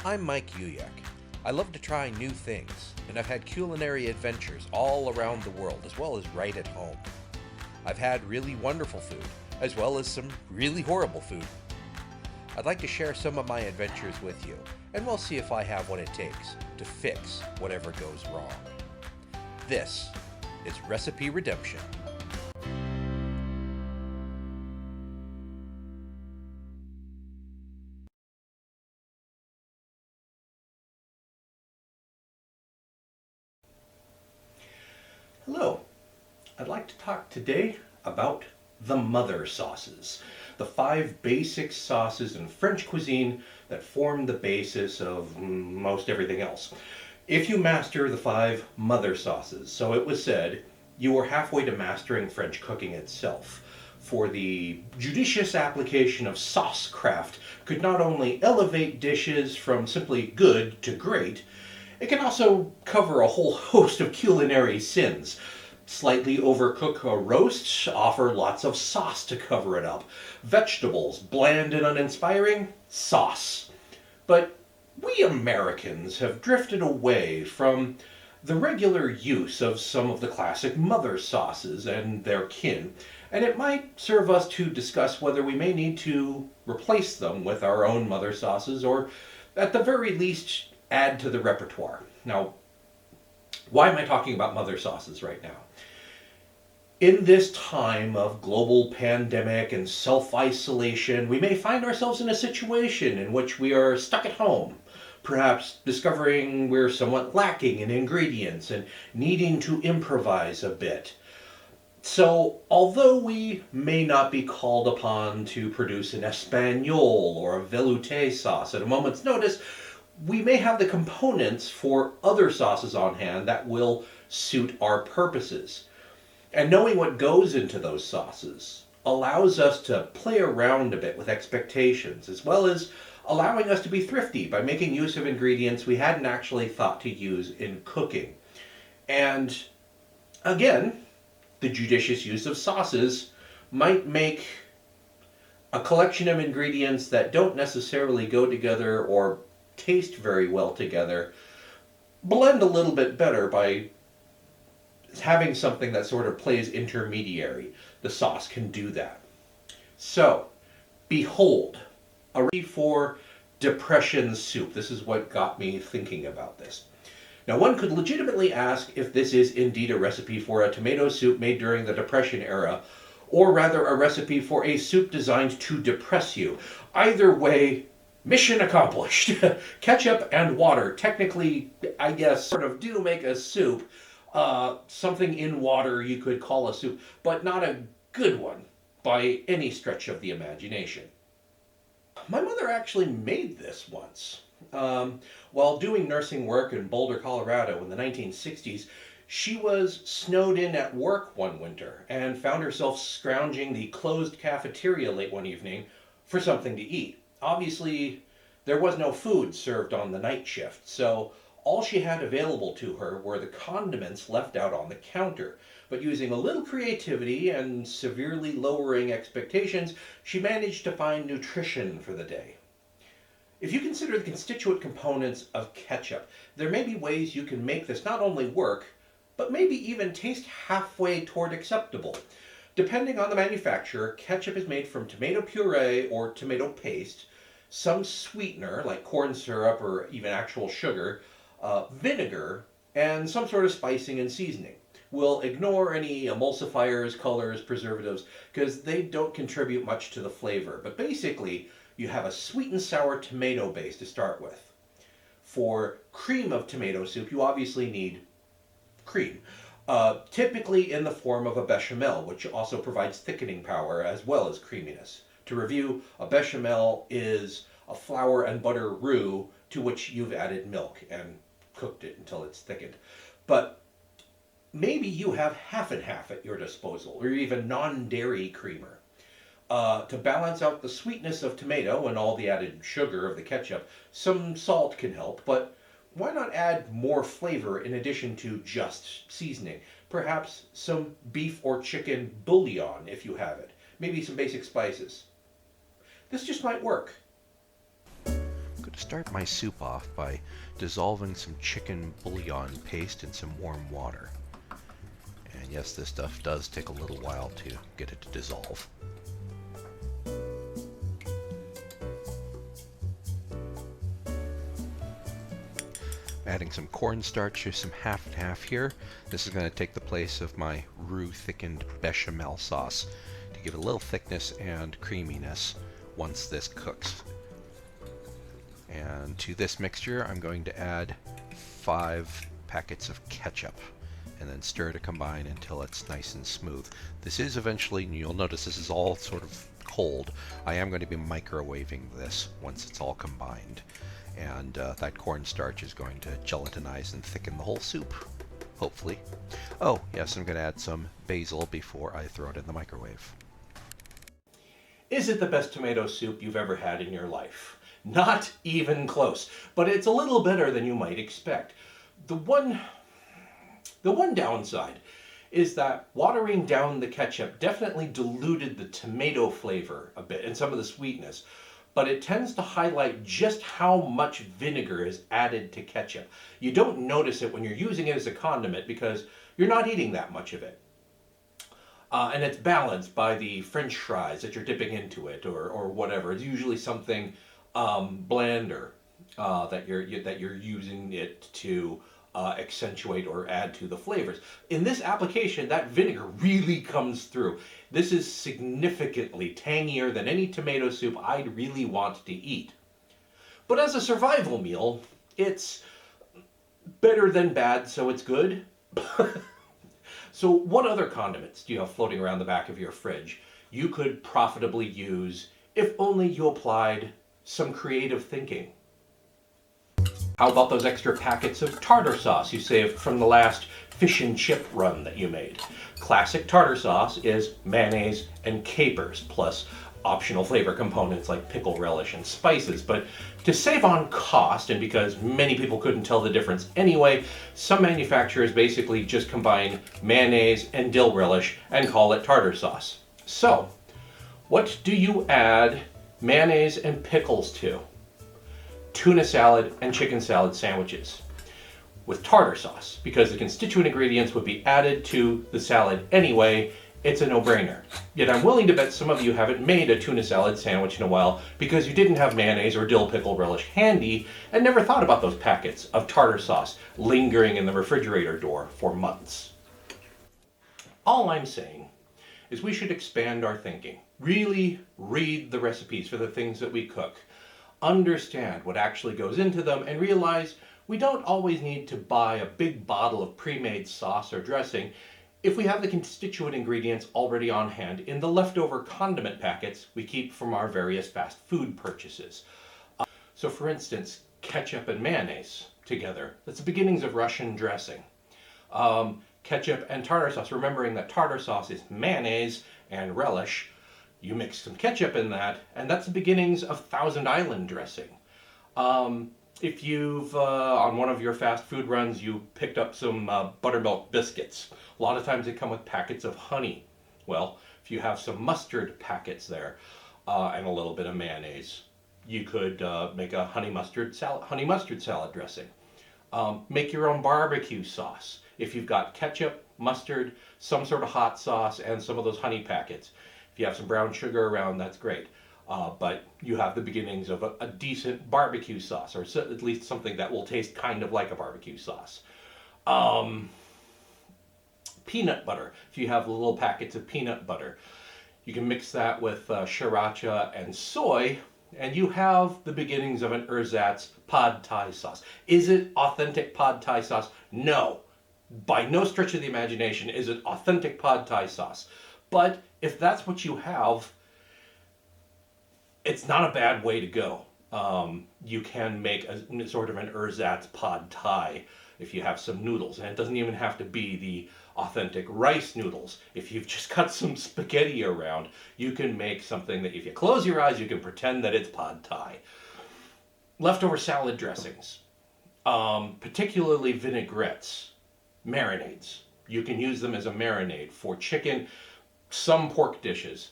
I'm Mike Uyek. I love to try new things, and I've had culinary adventures all around the world, as well as right at home. I've had really wonderful food, as well as some really horrible food. I'd like to share some of my adventures with you, and we'll see if I have what it takes to fix whatever goes wrong. This is Recipe Redemption. Hello, I'd like to talk today about the mother sauces, the 5 basic sauces in French cuisine that form the basis of most everything else. If you master the 5 mother sauces, so it was said, you are halfway to mastering French cooking itself. For the judicious application of sauce craft could not only elevate dishes from simply good to great, it can also cover a whole host of culinary sins. Slightly overcook a roast, offer lots of sauce to cover it up. Vegetables, bland and uninspiring, sauce. But we Americans have drifted away from the regular use of some of the classic mother sauces and their kin, and it might serve us to discuss whether we may need to replace them with our own mother sauces, or at the very least add to the repertoire. Now, why am I talking about mother sauces right now? In this time of global pandemic and self-isolation, we may find ourselves in a situation in which we are stuck at home, perhaps discovering we're somewhat lacking in ingredients and needing to improvise a bit. So, although we may not be called upon to produce an espagnole or a velouté sauce at a moment's notice, we may have the components for other sauces on hand that will suit our purposes. And knowing what goes into those sauces allows us to play around a bit with expectations, as well as allowing us to be thrifty by making use of ingredients we hadn't actually thought to use in cooking. And again, the judicious use of sauces might make a collection of ingredients that don't necessarily go together or taste very well together blend a little bit better by having something that sort of plays intermediary. The sauce can do that. So, behold, a recipe for depression soup. This is what got me thinking about this. Now, one could legitimately ask if this is indeed a recipe for a tomato soup made during the Depression era, or rather a recipe for a soup designed to depress you. Either way, mission accomplished. Ketchup and water, technically, I guess, sort of do make a soup. Something in water you could call a soup, but not a good one by any stretch of the imagination. My mother actually made this once. While doing nursing work in Boulder, Colorado in the 1960s, she was snowed in at work one winter and found herself scrounging the closed cafeteria late one evening for something to eat. Obviously, there was no food served on the night shift, so all she had available to her were the condiments left out on the counter. But using a little creativity and severely lowering expectations, she managed to find nutrition for the day. If you consider the constituent components of ketchup, there may be ways you can make this not only work, but maybe even taste halfway toward acceptable. Depending on the manufacturer, ketchup is made from tomato puree or tomato paste, some sweetener like corn syrup or even actual sugar, vinegar, and some sort of spicing and seasoning. We'll ignore any emulsifiers, colors, preservatives, because they don't contribute much to the flavor. But basically, you have a sweet and sour tomato base to start with. For cream of tomato soup, you obviously need cream, typically in the form of a bechamel, which also provides thickening power as well as creaminess. To review, a bechamel is a flour and butter roux to which you've added milk and cooked it until it's thickened. But maybe you have half and half at your disposal, or even non-dairy creamer. To balance out the sweetness of tomato and all the added sugar of the ketchup, some salt can help, but why not add more flavor in addition to just seasoning? Perhaps some beef or chicken bouillon if you have it. Maybe some basic spices. This just might work. going to start my soup off by dissolving some chicken bouillon paste in some warm water. And yes, this stuff does take a little while to get it to dissolve. Adding some cornstarch, some half and half here. This is going to take the place of my roux thickened bechamel sauce to give it a little thickness and creaminess once this cooks. And to this mixture, I'm going to add 5 packets of ketchup and then stir to combine until it's nice and smooth. This is eventually, you'll notice this is all sort of cold. I am going to be microwaving this once it's all combined. And that cornstarch is going to gelatinize and thicken the whole soup, hopefully. Oh, yes, I'm going to add some basil before I throw it in the microwave. Is it the best tomato soup you've ever had in your life? Not even close, but it's a little better than you might expect. The one downside is that watering down the ketchup definitely diluted the tomato flavor a bit and some of the sweetness, but it tends to highlight just how much vinegar is added to ketchup. You don't notice it when you're using it as a condiment because you're not eating that much of it. And it's balanced by the French fries that you're dipping into it or whatever. It's usually something blander that you're using it to accentuate or add to the flavors. In this application, that vinegar really comes through. This is significantly tangier than any tomato soup I'd really want to eat. But as a survival meal, it's better than bad, so it's good. So what other condiments do you have floating around the back of your fridge you could profitably use if only you applied some creative thinking? How about those extra packets of tartar sauce you saved from the last fish and chip run that you made? Classic tartar sauce is mayonnaise and capers, plus optional flavor components like pickle relish and spices. But to save on cost, and because many people couldn't tell the difference anyway, some manufacturers basically just combine mayonnaise and dill relish and call it tartar sauce. So, what do you add mayonnaise and pickles to? Tuna salad and chicken salad sandwiches with tartar sauce, because the constituent ingredients would be added to the salad anyway. It's a no-brainer. Yet I'm willing to bet some of you haven't made a tuna salad sandwich in a while because you didn't have mayonnaise or dill pickle relish handy and never thought about those packets of tartar sauce lingering in the refrigerator door for months. All I'm saying is we should expand our thinking. Really read the recipes for the things that we cook. Understand what actually goes into them and realize we don't always need to buy a big bottle of pre-made sauce or dressing if we have the constituent ingredients already on hand in the leftover condiment packets we keep from our various fast food purchases. So for instance, ketchup and mayonnaise together, that's the beginnings of Russian dressing. Ketchup and tartar sauce, remembering that tartar sauce is mayonnaise and relish. You mix some ketchup in that, and that's the beginnings of Thousand Island dressing. If you've, on one of your fast food runs, you picked up some buttermilk biscuits, a lot of times they come with packets of honey. Well, if you have some mustard packets there and a little bit of mayonnaise, you could make a honey mustard salad dressing. Make your own barbecue sauce. If you've got ketchup, mustard, some sort of hot sauce, and some of those honey packets. If you have some brown sugar around, that's great. But you have the beginnings of a decent barbecue sauce, or at least something that will taste kind of like a barbecue sauce. Peanut butter. If you have little packets of peanut butter, you can mix that with sriracha and soy, and you have the beginnings of an ersatz pad thai sauce. Is it authentic pad thai sauce? No. By no stretch of the imagination is it authentic pad thai sauce. But if that's what you have, it's not a bad way to go. You can make a sort of an ersatz pad thai if you have some noodles, and it doesn't even have to be the authentic rice noodles. If you've just got some spaghetti around, you can make something that if you close your eyes, you can pretend that it's pad thai. Leftover salad dressings, particularly vinaigrettes, marinades. You can use them as a marinade for chicken, some pork dishes.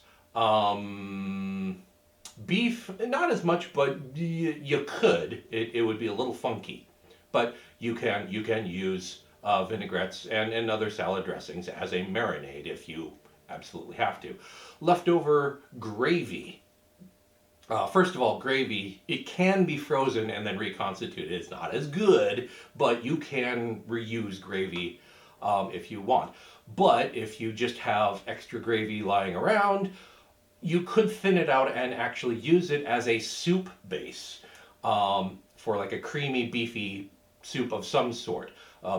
Beef, not as much, but you could. It would be a little funky, but you can use vinaigrettes and other salad dressings as a marinade if you absolutely have to. Leftover gravy. First of all, gravy, it can be frozen and then reconstituted. It's not as good, but you can reuse gravy if you want. But if you just have extra gravy lying around, you could thin it out and actually use it as a soup base for like a creamy, beefy soup of some sort.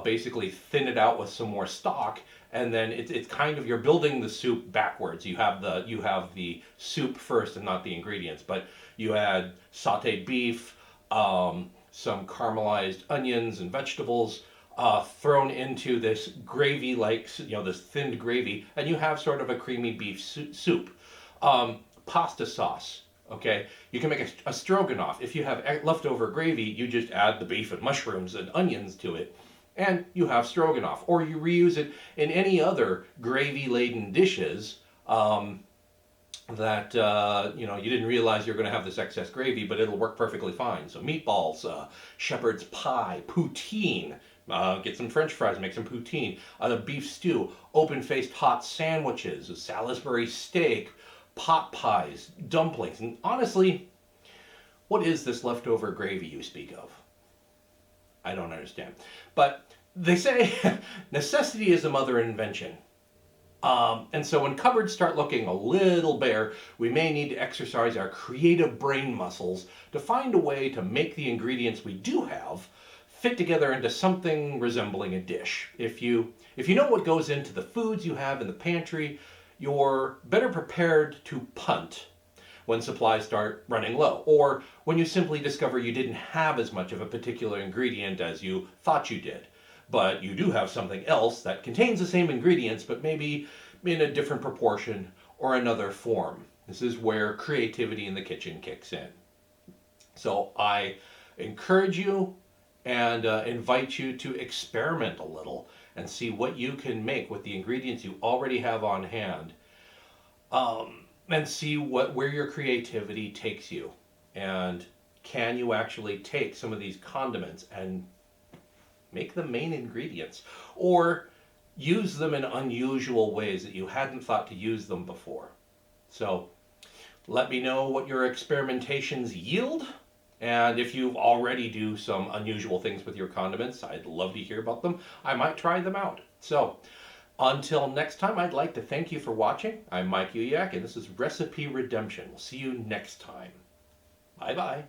Basically, thin it out with some more stock, and then it's kind of you're building the soup backwards. You have the soup first and not the ingredients, but you add sautéed beef, some caramelized onions and vegetables. Thrown into this gravy like, this thinned gravy, and you have sort of a creamy beef soup. Pasta sauce. Okay, you can make a stroganoff. If you have leftover gravy, you just add the beef and mushrooms and onions to it, and you have stroganoff. Or you reuse it in any other gravy-laden dishes that you didn't realize you're going to have this excess gravy, but it'll work perfectly fine. So meatballs, shepherd's pie, poutine. Get some French fries, make some poutine, the beef stew, open-faced hot sandwiches, a Salisbury steak, pot pies, dumplings. And honestly, what is this leftover gravy you speak of? I don't understand. But they say necessity is the mother of invention. And so when cupboards start looking a little bare, we may need to exercise our creative brain muscles to find a way to make the ingredients we do have fit together into something resembling a dish. If you know what goes into the foods you have in the pantry, you're better prepared to punt when supplies start running low, or when you simply discover you didn't have as much of a particular ingredient as you thought you did, but you do have something else that contains the same ingredients but maybe in a different proportion or another form. This is where creativity in the kitchen kicks in. So I encourage you and invite you to experiment a little and see what you can make with the ingredients you already have on hand, and see where your creativity takes you. And can you actually take some of these condiments and make them main ingredients, or use them in unusual ways that you hadn't thought to use them before? So let me know what your experimentations yield. And if you already do some unusual things with your condiments, I'd love to hear about them. I might try them out. So until next time, I'd like to thank you for watching. I'm Mike Uyak, and this is Recipe Redemption. We'll see you next time. Bye-bye.